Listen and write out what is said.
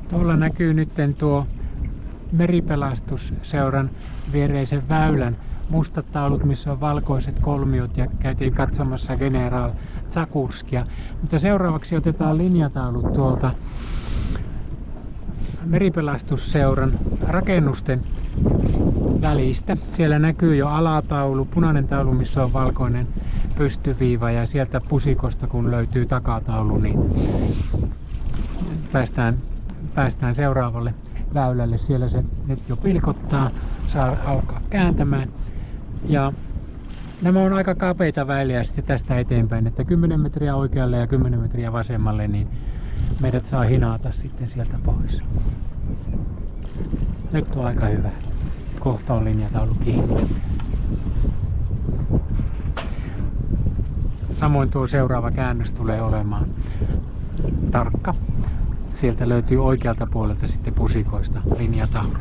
Tuolla näkyy nyt tuo Meripelastusseuran viereisen väylän mustat taulut, missä on valkoiset kolmiot, ja käytiin katsomassa General Zakurskia. Mutta seuraavaksi otetaan linjataulut tuolta Meripelastusseuran rakennusten välistä. Siellä näkyy jo alataulu, punainen taulu, missä on valkoinen pystyviiva, ja sieltä pusikosta kun löytyy takataulu, niin päästään seuraavalle väylälle. Siellä se nyt jo pilkottaa, saa alkaa kääntämään. Ja nämä on aika kapeita väyliä sitten tästä eteenpäin, että 10 metriä oikealle ja 10 metriä vasemmalle, niin meidät saa hinata sitten sieltä pois. Nyt on aika hyvä. Kohta on linjataulu kiinni. Samoin tuo seuraava käännös tulee olemaan tarkka. Sieltä löytyy oikealta puolelta sitten pusikoista linjataulut.